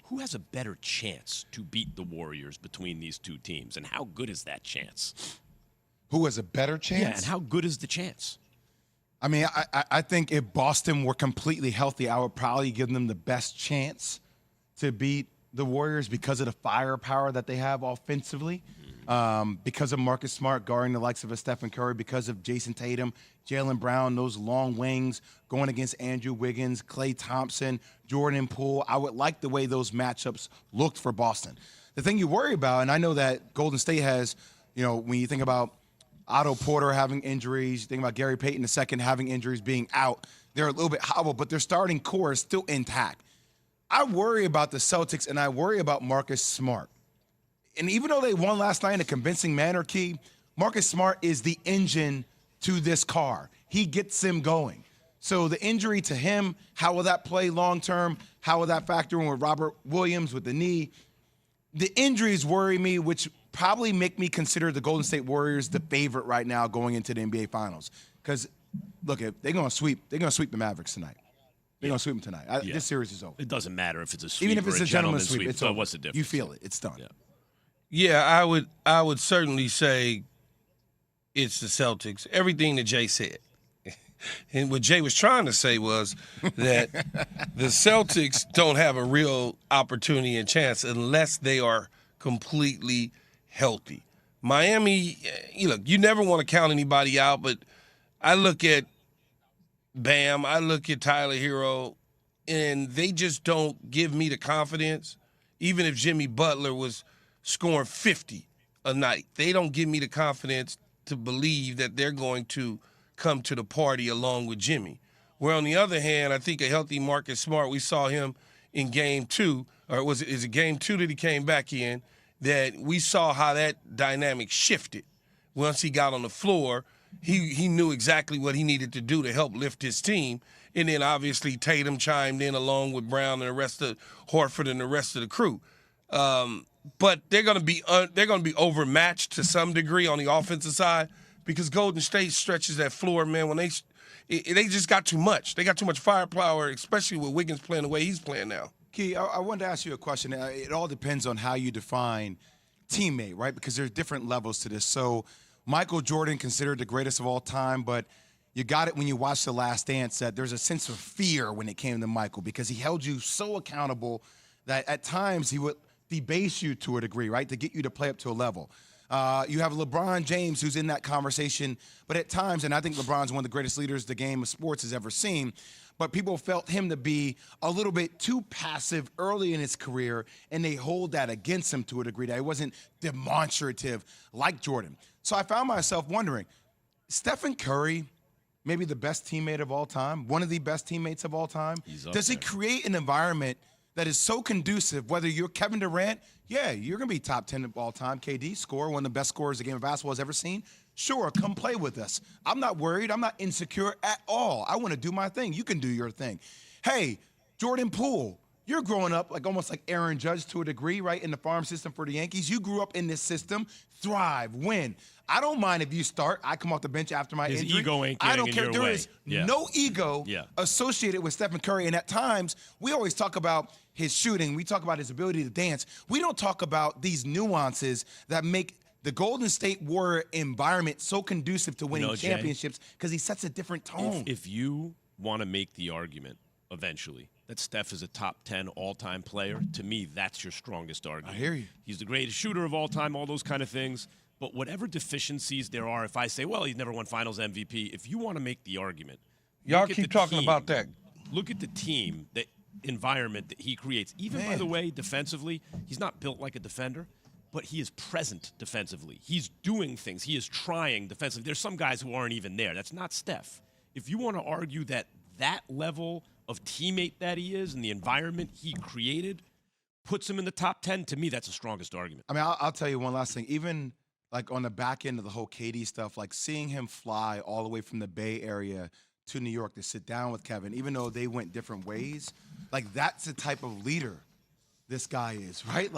who has a better chance to beat the Warriors between these two teams, and how good is that chance? Who has a better chance? Yeah, and how good is the chance? I mean, I think if Boston were completely healthy, I would probably give them the best chance to beat the Warriors because of the firepower that they have offensively, because of Marcus Smart guarding the likes of a Stephen Curry, because of Jason Tatum, Jaylen Brown, those long wings going against Andrew Wiggins, Klay Thompson, Jordan Poole. I would like the way those matchups looked for Boston. The thing you worry about, and I know that Golden State has, when you think about Otto Porter having injuries, think about Gary Payton II having injuries, being out, they're a little bit hobbled, but their starting core is still intact. I worry about the Celtics, and I worry about Marcus Smart. And even though they won last night in a convincing manner, Key, Marcus Smart is the engine to this car. He gets them going. So the injury to him, how will that play long-term? How will that factor in with Robert Williams with the knee? The injuries worry me, which probably make me consider the Golden State Warriors the favorite right now going into the NBA Finals. Because, look, if they're going to sweep the Mavericks tonight. They're going to sweep them tonight. This series is over. It doesn't matter if it's a sweep even if or it's a gentleman's sweep. It's so over. what's the difference? You feel it. It's done. Yeah, I would certainly say it's the Celtics. Everything that Jay said. And what Jay was trying to say was that the Celtics don't have a real opportunity and chance unless they are completely healthy. Miami, you never want to count anybody out, but I look at Bam, I look at Tyler Hero, and they just don't give me the confidence. Even if Jimmy Butler was scoring 50 a night, they don't give me the confidence to believe that they're going to come to the party along with Jimmy. Where on the other hand, I think a healthy Marcus Smart, we saw him in game 2, or is it game 2 that he came back in, that we saw how that dynamic shifted. Once he got on the floor, he knew exactly what he needed to do to help lift his team. And then obviously Tatum chimed in along with Brown and the rest of Horford and the rest of the crew. But they're going to be overmatched to some degree on the offensive side because Golden State stretches that floor, man. When they just got too much. They got too much firepower, especially with Wiggins playing the way he's playing now. Key, I wanted to ask you a question. It all depends on how you define teammate, right? Because there's different levels to this. So Michael Jordan considered the greatest of all time, but you got it when you watch The Last Dance that there's a sense of fear when it came to Michael because he held you so accountable that at times he would debase you to a degree, right, to get you to play up to a level. You have LeBron James who's in that conversation, but at times, and I think LeBron's one of the greatest leaders the game of sports has ever seen, but people felt him to be a little bit too passive early in his career, and they hold that against him to a degree that he wasn't demonstrative like Jordan. So I found myself wondering, Stephen Curry, maybe the best teammate of all time, one of the best teammates of all time, does he create an environment that is so conducive, whether you're Kevin Durant, yeah, you're going to be top 10 of all time, KD, scorer, one of the best scorers the game of basketball has ever seen. Sure, come play with us. I'm not worried. I'm not insecure at all. I want to do my thing. You can do your thing. Hey, Jordan Poole, you're growing up almost like Aaron Judge to a degree, right, in the farm system for the Yankees. You grew up in this system, thrive, win. I don't mind if you start. I come off the bench after my His injury. ego ain't I getting don't in care. your There way. is Yeah. no ego Yeah. associated with Stephen Curry. And at times, we always talk about his shooting. We talk about his ability to dance. We don't talk about these nuances that make the Golden State Warrior environment so conducive to winning Jay, championships because he sets a different tone. If you want to make the argument eventually that Steph is a top 10 all-time player, to me, that's your strongest argument. I hear you. He's the greatest shooter of all time, all those kind of things. But whatever deficiencies there are, if I say, well, he's never won Finals MVP, if you want to make the argument, Y'all keep talking about that. Look at the team, the environment that he creates. Even, by the way, defensively, he's not built like a defender, but he is present defensively. He's doing things. He is trying defensively. There's some guys who aren't even there. That's not Steph. If you want to argue that level of teammate that he is and the environment he created puts him in the top 10, to me, that's the strongest argument. I mean, I'll tell you one last thing. Even on the back end of the whole KD stuff, seeing him fly all the way from the Bay Area to New York to sit down with Kevin, even though they went different ways, that's the type of leader this guy is, right?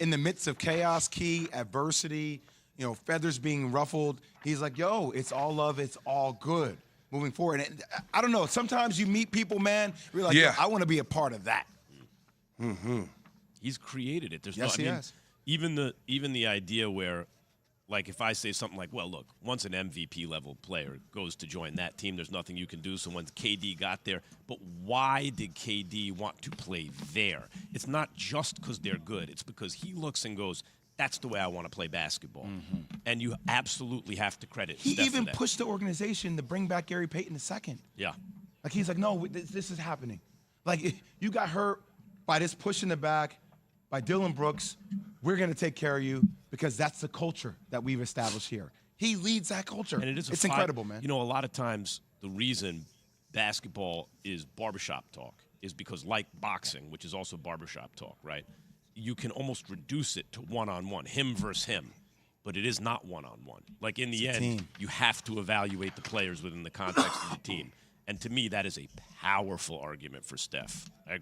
In the midst of chaos, key, adversity, feathers being ruffled, he's like, yo, it's all love, it's all good moving forward. And I don't know, sometimes you meet people, man, you're like, yeah, I want to be a part of that. Mm-hmm. He's created it. There's Yes, no, he I mean, has. even the idea where, like, if I say something like, well, look, once an MVP level player goes to join that team, there's nothing you can do. So when KD got there, but why did KD want to play there? It's not just because they're good. It's because he looks and goes, that's the way I want to play basketball. And you absolutely have to credit He Steph even for that. pushed the organization to bring back Gary Payton II. Yeah. Like, he's like, no, this is happening. Like, if you got hurt by this push in the back by Dylan Brooks. We're going to take care of you because that's the culture that we've established here. He leads that culture. And it is it's incredible, man. You know, a lot of times the reason basketball is barbershop talk is because, like boxing, which is also barbershop talk, right? You can almost reduce it to one-on-one, him versus him. But it is not one-on-one. Like, in the end, team. you have to evaluate the players within the context of the team. And to me, that is a powerful argument for Steph. I agree.